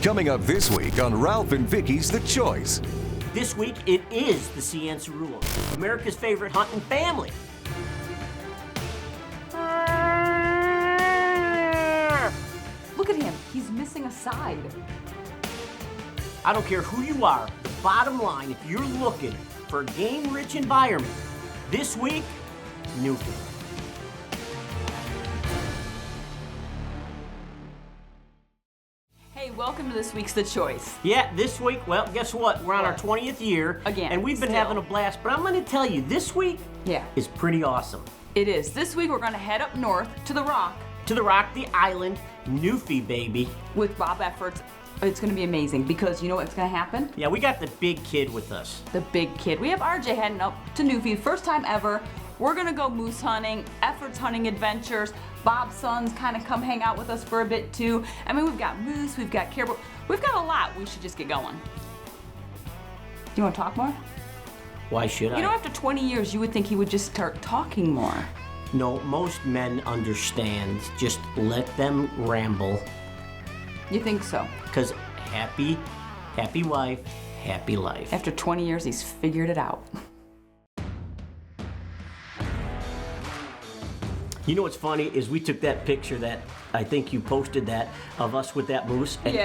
Coming up this week on Ralph and Vicky's The Choice. This week, it is the Ciancerulos, America's favorite hunting family. Look at him. He's missing a side. I don't care who you are, the bottom line, if you're looking for a game-rich environment, this week, Newfoundland. Hey, welcome to this week's The Choice. Yeah, this week, well, guess what? We're on our 20th year. Again, and we've been having a blast. But I'm going to tell you, this week is pretty awesome. It is. This week, we're going to head up north to the Rock. To the Rock, the island, Newfie, baby. With Bob Efforts. It's going to be amazing because you know what's going to happen? Yeah, we got the big kid with us. The big kid. We have RJ heading up to Newfie, first time ever. We're going to go moose hunting, Efforts hunting adventures. Bob's sons kind of come hang out with us for a bit too. I mean, we've got moose, we've got caribou. We've got a lot. We should just get going. Do you want to talk more? Why should I? You know, after 20 years, you would think he would just start talking more. No, most men understand. Just let them ramble. You think so? Because happy wife, happy life. After 20 years, he's figured it out. You know what's funny is we took that picture that I think you posted that of us with that moose, and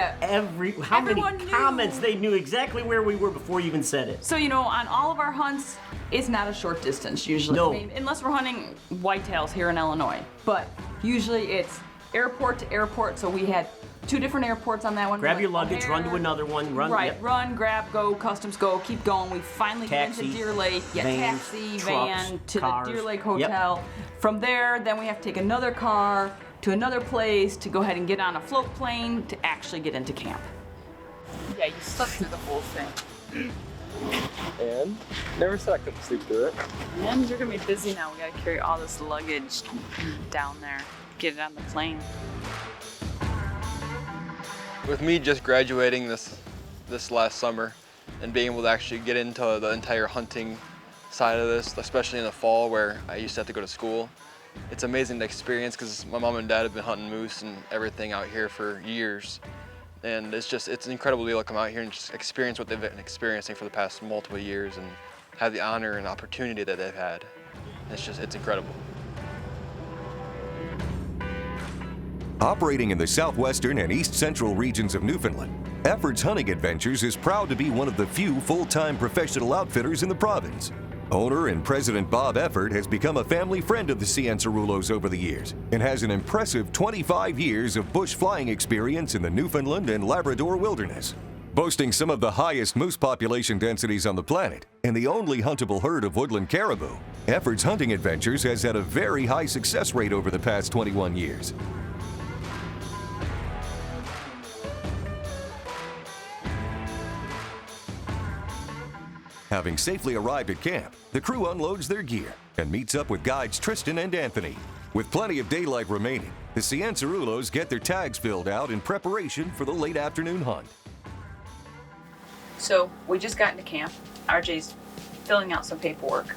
how many comments they knew exactly where we were before you even said it. So you know, on all of our hunts, it's not a short distance usually. No. I mean, unless we're hunting whitetails here in Illinois, but usually it's airport to airport. So we had 2 different airports on that one. Grab your luggage, run to another one, run. Right, yep. Run, grab, go, customs go, keep going. We finally Taxi, get into Deer Lake. Yeah, vans, taxi, trucks, van to cars. the Deer Lake Hotel. Yep. From there, then we have to take another car to another place to go ahead and get on a float plane to actually get into camp. Yeah, you slept through the whole thing. And never said I couldn't sleep through it. And you're gonna be busy now. We gotta carry all this luggage down there, get it on the plane. With me just graduating this last summer and being able to actually get into the entire hunting side of this, especially in the fall where I used to have to go to school, it's amazing to experience because my mom and dad have been hunting moose and everything out here for years. And it's incredible to be able to come out here and just experience what they've been experiencing for the past multiple years and have the honor and opportunity that they've had. It's incredible. Operating in the southwestern and east central regions of Newfoundland, Efforts Hunting Adventures is proud to be one of the few full-time professional outfitters in the province. Owner and President Bob Effort has become a family friend of the Ciancerulos over the years and has an impressive 25 years of bush flying experience in the Newfoundland and Labrador wilderness. Boasting some of the highest moose population densities on the planet and the only huntable herd of woodland caribou, Efforts Hunting Adventures has had a very high success rate over the past 21 years. Having safely arrived at camp, the crew unloads their gear and meets up with guides Tristan and Anthony. With plenty of daylight remaining, the Ciancerulos get their tags filled out in preparation for the late afternoon hunt. So we just got into camp. RJ's filling out some paperwork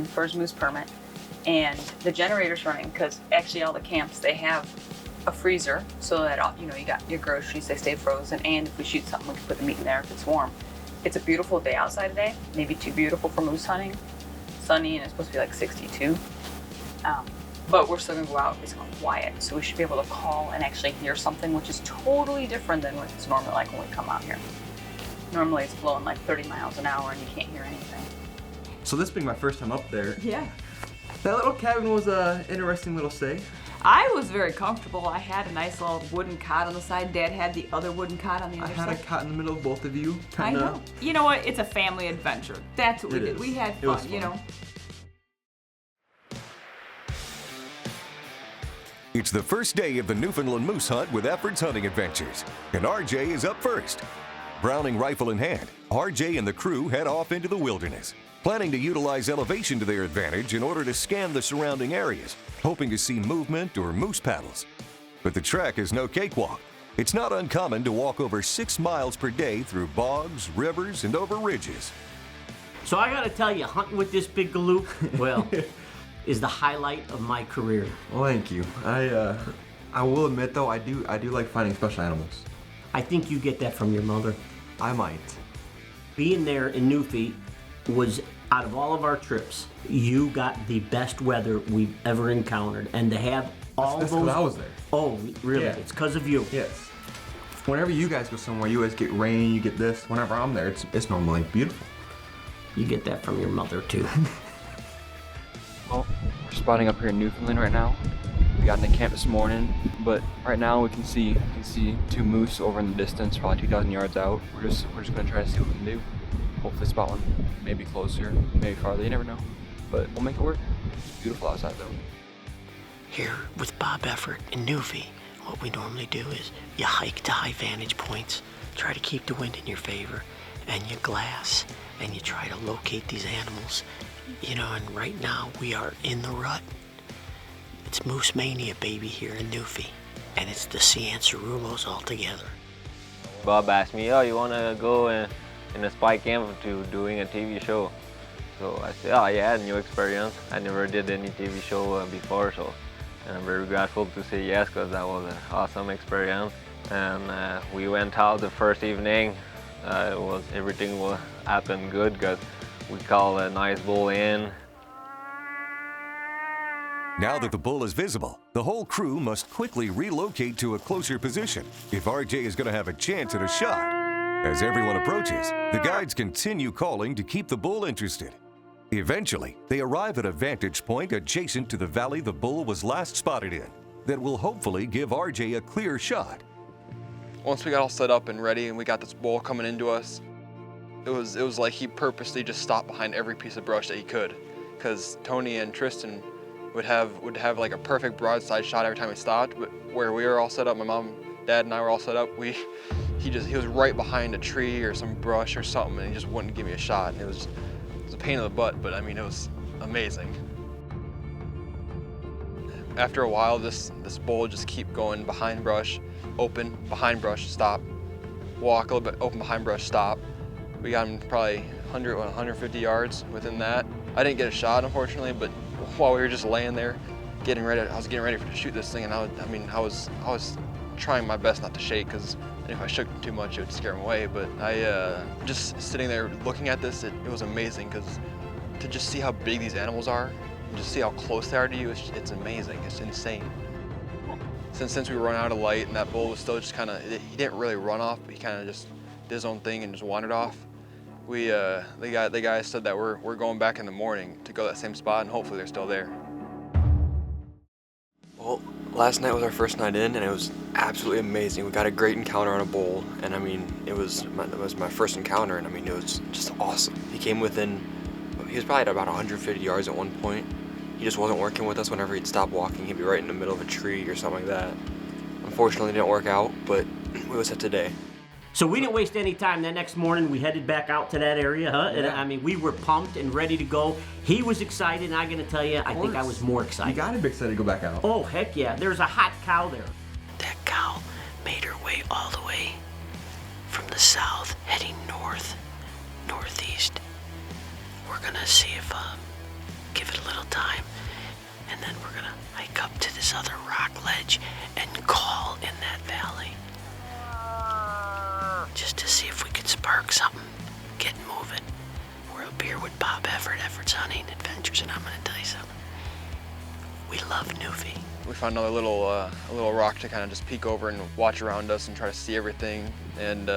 for his moose permit, and the generator's running because actually all the camps, they have a freezer so that you got your groceries, they stay frozen, and if we shoot something, we can put the meat in there if it's warm. It's a beautiful day outside today, maybe too beautiful for moose hunting. Sunny, and it's supposed to be like 62. But we're still gonna go out, it's quiet, so we should be able to call and actually hear something, which is totally different than what it's normally like when we come out here. Normally it's blowing like 30 miles an hour and you can't hear anything. So this being my first time up there, Yeah. that little cabin was an interesting little stay. I was very comfortable. I had a nice little wooden cot on the side. Dad had the other wooden cot on the other I had side. a cot in the middle of both of you. I know. You know what? It's a family adventure. That's what we did. We had fun, you know. It's the first day of the Newfoundland moose hunt with Efforts Hunting Adventures, and RJ is up first. Browning rifle in hand, RJ and the crew head off into the wilderness, planning to utilize elevation to their advantage in order to scan the surrounding areas, hoping to see movement or moose paddles. But the trek is no cakewalk. It's not uncommon to walk over 6 miles per day through bogs, rivers, and over ridges. So I gotta tell you, hunting with this big galoot, well, is the highlight of my career. Well, thank you. I will admit though, I do like finding special animals. I think you get that from your mother. I might. Being there in Newfie was, out of all of our trips, you got the best weather we've ever encountered. And to have all That's those... because I was there. Oh, really? Yeah. It's because of you. Yes. Whenever you guys go somewhere, you guys get rain, you get this. Whenever I'm there, it's normally beautiful. You get that from your mother, too. Well, we're spotting up here in Newfoundland right now. We got into camp this morning, but right now we can see 2 moose over in the distance, probably 2,000 yards out. We're just gonna try to see what we can do. Hopefully spot one, maybe closer, maybe farther. You never know, but we'll make it work. It's beautiful outside though. Here with Bob Effort in Newfie, what we normally do is you hike to high vantage points, try to keep the wind in your favor, and you glass, and you try to locate these animals. You know, and right now we are in the rut. It's Moose Mania, baby, here in Newfie, and it's the Ciancerulos all together. Bob asked me, oh, you want to go in a spy camp to doing a TV show? So I said, oh yeah, new experience. I never did any TV show before, so and I'm very grateful to say yes, because that was an awesome experience. And we went out the first evening. Everything happened good, because we called a nice bull in. Now that the bull is visible, the whole crew must quickly relocate to a closer position if RJ is going to have a chance at a shot. As everyone approaches, the guides continue calling to keep the bull interested. Eventually, they arrive at a vantage point adjacent to the valley the bull was last spotted in that will hopefully give RJ a clear shot. Once we got all set up and ready and we got this bull coming into us, it was like he purposely just stopped behind every piece of brush that he could, because Tony and Tristan would have like a perfect broadside shot every time he stopped. But where we were all set up, my mom, dad, and I were all set up, he was right behind a tree or some brush or something, and he just wouldn't give me a shot. And it was a pain in the butt, but I mean, it was amazing. After a while, this bull would just keep going behind brush, open, behind brush, stop, walk a little bit, open, behind brush, stop. We got him probably 100, 150 yards within that. I didn't get a shot, unfortunately, but while we were just laying there, getting ready, I was getting ready to shoot this thing, and I was trying my best not to shake, because if I shook too much, it would scare him away. But I just sitting there looking at this, it was amazing, because to just see how big these animals are, and just see how close they are to you, it's amazing. It's insane. Since we were running out of light, and that bull was still just kind of, he didn't really run off, but he kind of just did his own thing and just wandered off. The guy said that we're going back in the morning to go to that same spot, and hopefully they're still there. Well, last night was our first night in, and it was absolutely amazing. We got a great encounter on a bull, and I mean, it was my first encounter, and I mean, it was just awesome. He was probably at about 150 yards at one point. He just wasn't working with us. Whenever he'd stop walking, he'd be right in the middle of a tree or something like that. Unfortunately, it didn't work out, but we was set today. So we didn't waste any time. That next morning, we headed back out to that area, huh? And Yeah. I mean, we were pumped and ready to go. He was excited, and I'm gonna tell you, I think I was more excited. You gotta be excited to go back out. Oh, heck yeah. There's a hot cow there. That cow made her way all the way from the south, heading northeast. We're gonna see if, give it a little time, and then we're gonna hike up to this other rock ledge and call in that valley. Just to see if we could spark something, get moving. We're up here with Bob Effort, Effort's Hunting Adventures, and I'm gonna tell you something. We love Newfie. We found another little rock to kind of just peek over and watch around us and try to see everything. And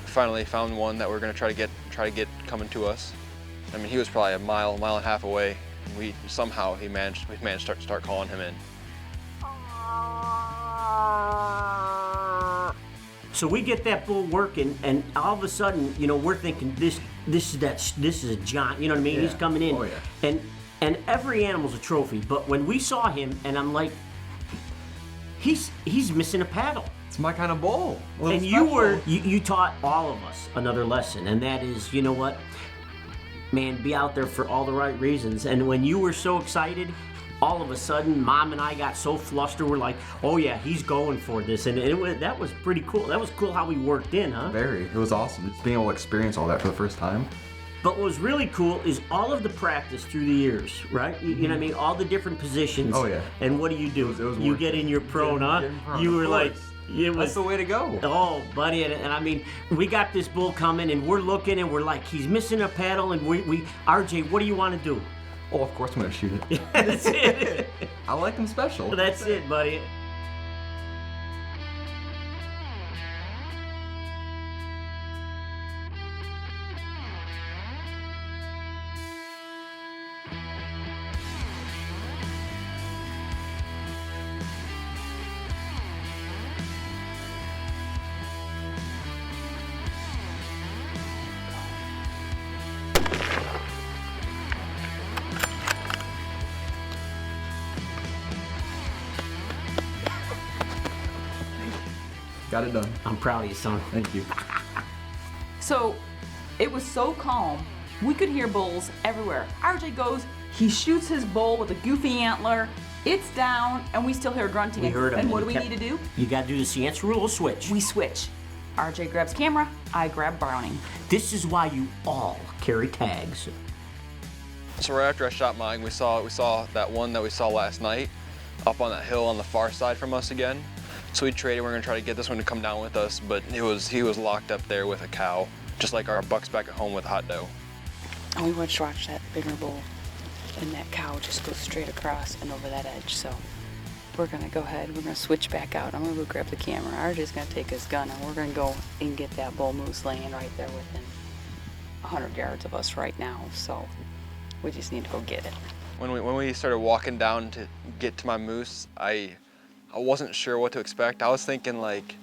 finally found one that we're gonna try to get coming to us. I mean, he was probably a mile and a half away. And we managed to start calling him in. So we get that bull working, and all of a sudden, you know, we're thinking this is a giant. You know what I mean? Yeah. He's coming in, Oh, yeah. and every animal's a trophy. But when we saw him, and I'm like, he's missing a paddle. It's my kind of bull. And you taught all of us another lesson, and that is, you know what, man, be out there for all the right reasons. And when you were so excited, all of a sudden, Mom and I got so flustered. We're like, oh yeah, he's going for this, and that was pretty cool. That was cool how we worked in, huh? Very. It was awesome. Just being able to experience all that for the first time. But what was really cool is all of the practice through the years, right? You know what I mean? All the different positions. Oh, yeah. And what do? It was You worth get it. in your prone, Get huh? in front, You of were like, course. That's the way to go. Oh, buddy, and I mean, we got this bull coming, and we're looking, and we're like, he's missing a paddle, and RJ, what do you want to do? Oh, of course I'm gonna shoot it. That's it. I like them special. That's it, buddy. Got it done. I'm proud of you, son. Thank you. So it was so calm, we could hear bulls everywhere. RJ goes, he shoots his bull with a goofy antler, it's down, and we still hear grunting. We heard him. And what do we Kept- need to do? You gotta do the Ciancerulo switch. We switch. RJ grabs camera, I grab Browning. This is why you all carry tags. So right after I shot mine, we saw that one that we saw last night up on that hill on the far side from us again. So we traded. We're gonna try to get this one to come down with us, but he was locked up there with a cow, just like our bucks back at home with hot dough. And we went to watch that bigger bull, and that cow just goes straight across and over that edge. So we're gonna go ahead. We're gonna switch back out. I'm gonna go grab the camera. RJ's gonna take his gun, and we're gonna go and get that bull moose laying right there within 100 yards of us right now. So we just need to go get it. When we started walking down to get to my moose, I wasn't sure what to expect. I was thinking like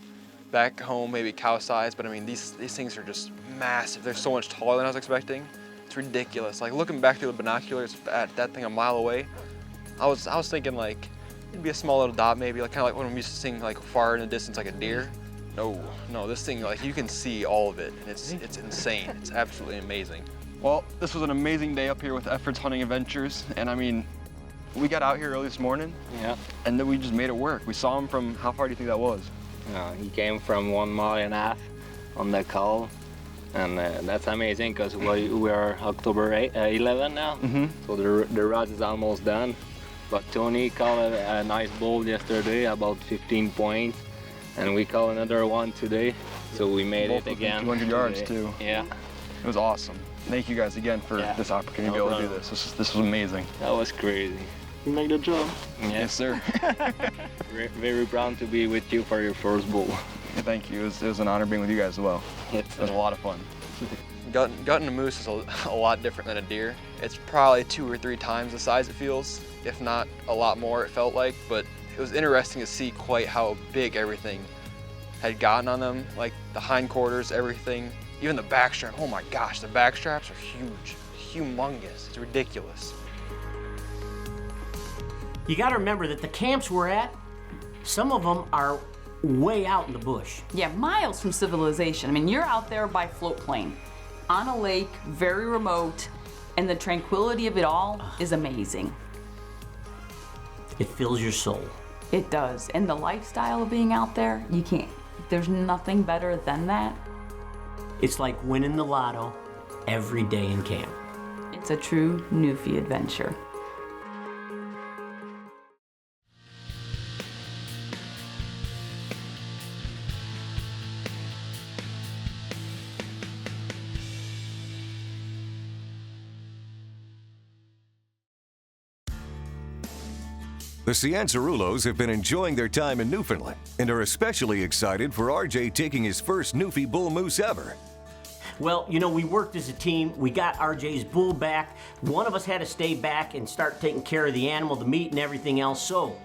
back home maybe cow size, but I mean these things are just massive. They're so much taller than I was expecting. It's ridiculous. Like looking back through the binoculars at that thing a mile away, I was thinking like it'd be a small little dot maybe, like kind of like when I'm used to seeing like far in the distance like a deer. No, this thing, like you can see all of it, and it's insane. It's absolutely amazing. Well, this was an amazing day up here with Efforts Hunting Adventures, and I mean, we got out here early this morning, Yeah. and then we just made it work. We saw him from, how far do you think that was? He came from 1.5 miles on the call, and that's amazing because we are October 11 now, so the rod is almost done. But Tony called a nice bull yesterday, about 15 points, and we called another one today, so we made Both it again. 200 yards today. too. Yeah, It was awesome. Thank you guys again for Yeah. this opportunity to No be able to do problem. this. This was amazing. that was crazy. You make the job. Yeah. Yes, sir. Very proud to be with you for your first bull. Thank you. It was an honor being with you guys as well. Yes. It was a lot of fun. Gutting a moose is a lot different than a deer. It's probably 2 or 3 times the size it feels, if not a lot more it felt like, but it was interesting to see quite how big everything had gotten on them, like the hindquarters, everything, even the backstrap. Oh my gosh, the backstraps are huge, humongous. It's ridiculous. You gotta remember that the camps we're at, some of them are way out in the bush. Yeah, miles from civilization. I mean, you're out there by float plane, on a lake, very remote, and the tranquility of it all is amazing. It fills your soul. It does. And the lifestyle of being out there, you can't, there's nothing better than that. It's like winning the lotto every day in camp. It's a true Newfie adventure. The Ciancerulos have been enjoying their time in Newfoundland and are especially excited for RJ taking his first Newfie bull moose ever. Well, you know, we worked as a team. We got RJ's bull back. One of us had to stay back and start taking care of the animal, the meat, and everything else. So,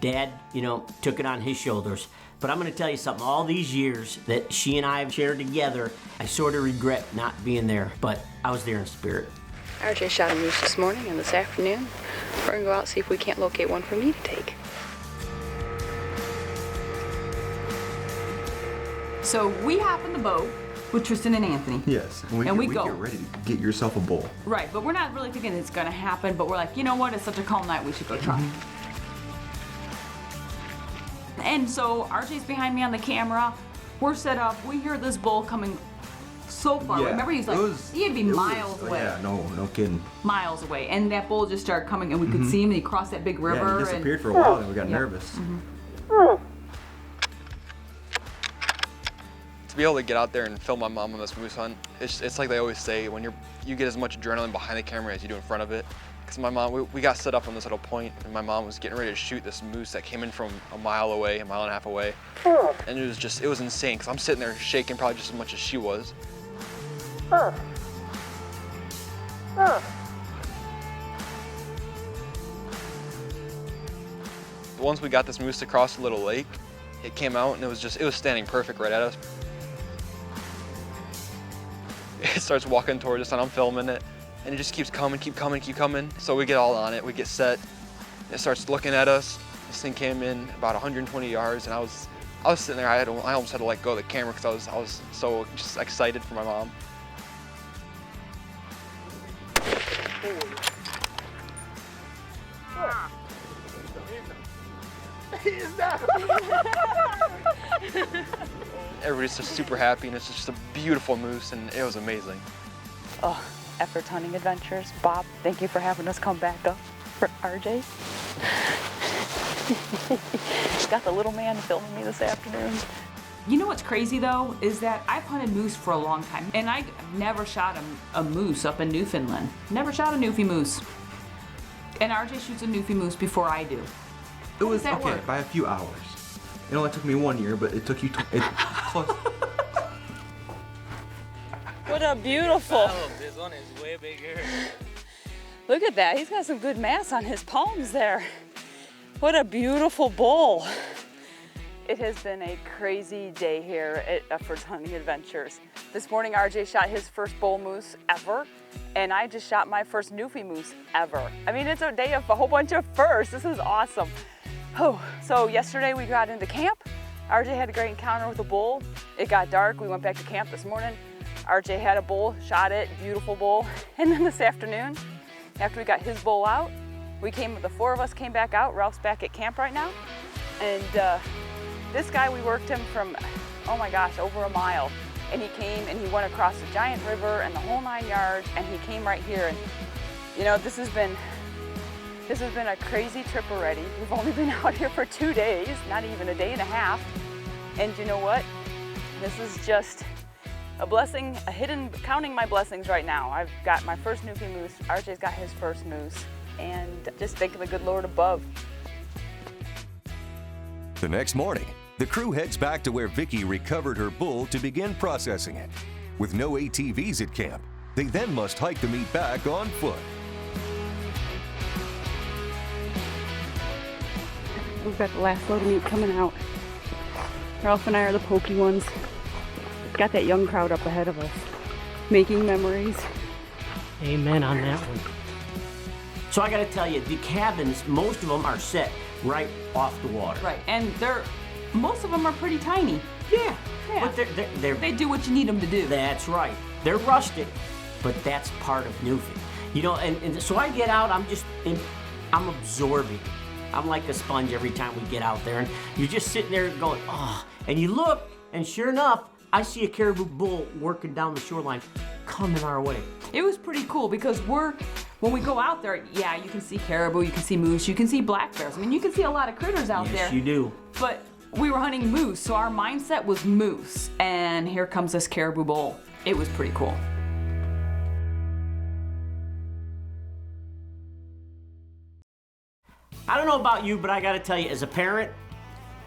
Dad, you know, took it on his shoulders. But I'm going to tell you something. All these years that she and I have shared together, I sort of regret not being there. But I was there in spirit. RJ shot a moose this morning and this afternoon. We're gonna go out and see if we can't locate one for me to take. So we hop in the boat with Tristan and Anthony. Yes, And we go. get ready to get yourself a bull. Right, but we're not really thinking it's gonna happen, but we're like, you know what, it's such a calm night, we should go try. And so RJ's behind me on the camera, we're set up, we hear this bull coming so far. Remember, he's like, he'd be miles away. Yeah, no kidding. Miles away. And that bull just started coming, and we could see him, and he crossed that big river. Yeah, he disappeared for a while, and we got nervous. To be able to get out there and film my mom on this moose hunt, it's like they always say, when you get as much adrenaline behind the camera as you do in front of it. Because my mom, we got set up on this little point, and my mom was getting ready to shoot this moose that came in from a mile away, a mile and a half away. And it was insane, because I'm sitting there shaking probably just as much as she was. Once we got this moose across the little lake, it came out and it was standing perfect right at us. It starts walking towards us and I'm filming it, and it just keeps coming, keep coming. So we get all on it, we get set. It starts looking at us. This thing came in about 120 yards, and I was sitting there. I almost had to let go of the camera because I was so just excited for my mom. Everybody's just super happy, and it's just a beautiful moose, and it was amazing. Oh, Efforts Hunting Adventures. Bob, thank you for having us come back up for RJ. Got the little man filming me this afternoon. You know what's crazy though, is that I've hunted moose for a long time, and I never shot a moose up in Newfoundland. Never shot a Newfie moose. And RJ shoots a Newfie moose before I do. It was that okay work? by a few hours. It only took me 1 year, but it took you close. What a beautiful. Oh, this one is way bigger. Look at that. He's got some good mass on his palms there. What a beautiful bull. It has been a crazy day here at Efforts Hunting Adventures. This morning, RJ shot his first bull moose ever, and I just shot my first Newfie moose ever. I mean, it's a day of a whole bunch of firsts. This is awesome. Oh, so yesterday we got into camp. RJ had a great encounter with a bull. It got dark. We went back to camp this morning. RJ had a bull, shot it, beautiful bull. And then this afternoon, after we got his bull out, the four of us came back out. Ralph's back at camp right now. And this guy, we worked him from, oh my gosh, over a mile. And he came and he went across the giant river and the whole 9 yards, and he came right here. And you know, this has been a crazy trip already. We've only been out here for 2 days, not even a day and a half. And you know what? This is just a blessing, counting my blessings right now. I've got my first Newfie moose. RJ's got his first moose. And just thanking the good Lord above. The next morning, the crew heads back to where Vicky recovered her bull to begin processing it. With no ATVs at camp, they then must hike the meat back on foot. We've got the last load of meat coming out. Ralph and I are the pokey ones. Got that young crowd up ahead of us, making memories. Amen on that one. So I gotta tell you, the cabins, most of them are set right off the water. Right, and most of them are pretty tiny. Yeah. Yeah. But they do what you need them to do. That's right. They're rustic, but that's part of Newfie. You know, and so I get out, I'm absorbing. I'm like a sponge every time we get out there, and you're just sitting there going, oh, and you look, and sure enough, I see a caribou bull working down the shoreline, coming our way. It was pretty cool because when we go out there, yeah, you can see caribou, you can see moose, you can see black bears. I mean, you can see a lot of critters out there. Yes, you do. But we were hunting moose, so our mindset was moose, and here comes this caribou bull. It was pretty cool. I don't know about you, but I gotta tell you, as a parent,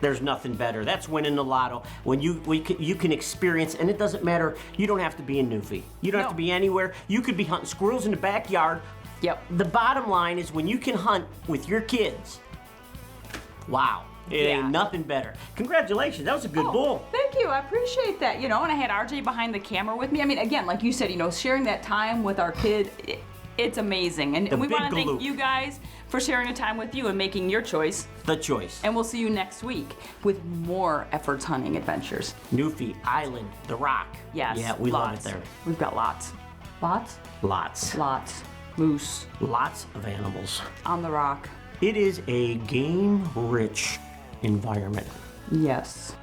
there's nothing better. That's winning the lotto. When you can experience, and it doesn't matter, you don't have to be in Newfie. You don't have to be anywhere. You could be hunting squirrels in the backyard. Yep. The bottom line is when you can hunt with your kids, wow. It ain't nothing better. Congratulations, that was a good bull. Thank you, I appreciate that. You know, and I had RJ behind the camera with me. I mean, again, like you said, you know, sharing that time with our kid, it's amazing. And we want to thank you guys for sharing the time with you and making your choice the choice. And we'll see you next week with more Efforts Hunting Adventures. Newfie, Island, The Rock. Yes. Yeah, we love it there. We've got lots. Lots? Lots. Lots. Moose. Lots of animals. On the rock. It is a game-rich environment. Yes.